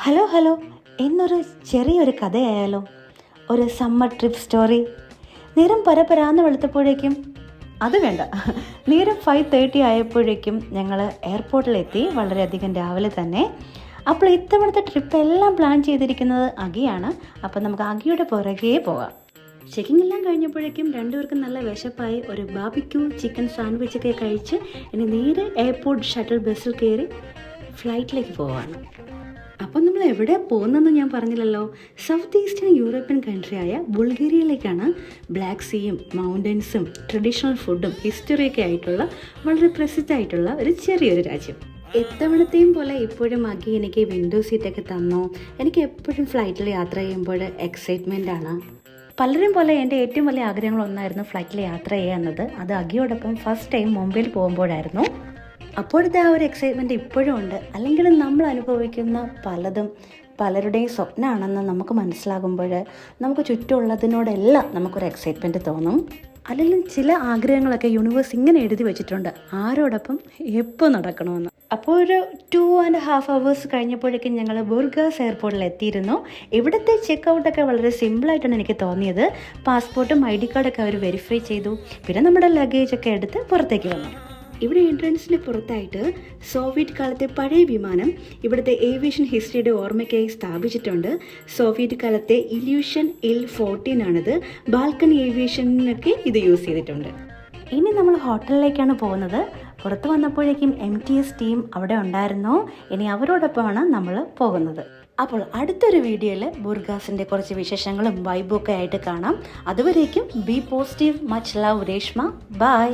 Hello എന്നൊരു ചെറിയൊരു കഥയായാലോ? ഒരു സമ്മർ ട്രിപ്പ് സ്റ്റോറി. നേരം പരപരാന്ന് വെളുത്തപ്പോഴേക്കും അത് വേണ്ട, നേരം 5:30 ആയപ്പോഴേക്കും ഞങ്ങൾ എയർപോർട്ടിലെത്തി, വളരെയധികം രാവിലെ തന്നെ. അപ്പോൾ ഇത്തവണത്തെ ട്രിപ്പ് എല്ലാം പ്ലാൻ ചെയ്തിരിക്കുന്നത് അഗിയാണ്. അപ്പോൾ നമുക്ക് അഗിയുടെ പുറകെ പോകാം. ചെക്കിംഗ് എല്ലാം കഴിഞ്ഞപ്പോഴേക്കും രണ്ടുപേർക്കും നല്ല വിശപ്പായി. ഒരു ബാർബിക്യൂ ചിക്കൻ സാൻഡ്വിച്ചൊക്കെ കഴിച്ച് ഇനി നേരെ എയർപോർട്ട് ഷട്ടിൽ ബസ്സിൽ കയറി ഫ്ലൈറ്റിലേക്ക് പോവാണ്. അപ്പം നമ്മൾ എവിടെ പോകുന്നതെന്ന് ഞാൻ പറഞ്ഞില്ലല്ലോ. സൗത്ത് ഈസ്റ്റേൺ യൂറോപ്യൻ കൺട്രിയായ ബൾഗേറിയയിലേക്കാണ്. ബ്ലാക്ക് സീയും മൗണ്ടൻസും ട്രഡീഷണൽ ഫുഡും ഹിസ്റ്ററിയൊക്കെ ആയിട്ടുള്ള വളരെ പ്രസിദ്ധമായിട്ടുള്ള ഒരു ചെറിയൊരു രാജ്യം. എത്തവണത്തെയും പോലെ ഇപ്പോഴും അഗി എനിക്ക് വിൻഡോ സീറ്റൊക്കെ തന്നു. എനിക്ക് എപ്പോഴും ഫ്ലൈറ്റിൽ യാത്ര ചെയ്യുമ്പോൾ എക്സൈറ്റ്മെൻ്റ് ആണ്. പലരും പോലെ എൻ്റെ ഏറ്റവും വലിയ ആഗ്രഹങ്ങളൊന്നായിരുന്നു ഫ്ലൈറ്റിൽ യാത്ര ചെയ്യുക എന്നത്. അത് അഗിയോടൊപ്പം ഫസ്റ്റ് ടൈം മുംബൈയിൽ പോകുമ്പോഴായിരുന്നു. അപ്പോഴത്തെ ആ ഒരു എക്സൈറ്റ്മെൻറ്റ് ഇപ്പോഴും ഉണ്ട്. അല്ലെങ്കിൽ നമ്മൾ അനുഭവിക്കുന്ന പലതും പലരുടെയും സ്വപ്നമാണെന്ന് നമുക്ക് മനസ്സിലാകുമ്പോൾ നമുക്ക് ചുറ്റുമുള്ളതിനോടെല്ലാം നമുക്കൊരു എക്സൈറ്റ്മെൻറ്റ് തോന്നും. അല്ലെങ്കിൽ ചില ആഗ്രഹങ്ങളൊക്കെ യൂണിവേഴ്സ് ഇങ്ങനെ എഴുതി വെച്ചിട്ടുണ്ട്, ആരോടൊപ്പം എപ്പോൾ നടക്കണമെന്ന്. അപ്പോൾ ഒരു 2.5 hours കഴിഞ്ഞപ്പോഴേക്കും ഞങ്ങൾ ബുർഗാസ് എയർപോർട്ടിൽ എത്തിയിരുന്നു. ഇവിടുത്തെ ചെക്ക് ഔട്ടൊക്കെ വളരെ സിമ്പിളായിട്ടാണ് എനിക്ക് തോന്നിയത്. പാസ്പോർട്ടും ID കാർഡൊക്കെ അവർ വെരിഫൈ ചെയ്തു. പിന്നെ നമ്മുടെ ലഗേജൊക്കെ എടുത്ത് പുറത്തേക്ക് വന്നു. ഇവിടെ എൻട്രൻസിന് പുറത്തായിട്ട് സോവിയറ്റ് കാലത്തെ പഴയ വിമാനം ഇവിടുത്തെ ഏവിയേഷൻ ഹിസ്റ്ററിയുടെ ഓർമ്മയ്ക്കായി സ്ഥാപിച്ചിട്ടുണ്ട്. സോവിയറ്റ് കാലത്തെ ഇല്യൂഷൻ Il-14 ആണിത്. ബാൽക്കൺ ഏവിയേഷനൊക്കെ ഇത് യൂസ് ചെയ്തിട്ടുണ്ട്. ഇനി നമ്മൾ ഹോട്ടലിലേക്കാണ് പോകുന്നത്. പുറത്ത് വന്നപ്പോഴേക്കും MTS ടീം അവിടെ ഉണ്ടായിരുന്നു. ഇനി അവരോടൊപ്പമാണ് നമ്മൾ പോകുന്നത്. അപ്പോൾ അടുത്തൊരു വീഡിയോയിൽ ബുർഗാസിൻ്റെ കുറച്ച് വിശേഷങ്ങളും വൈബൊക്കെ ആയിട്ട് കാണാം. അതുവരേക്കും be positive. Much love Reshma. By.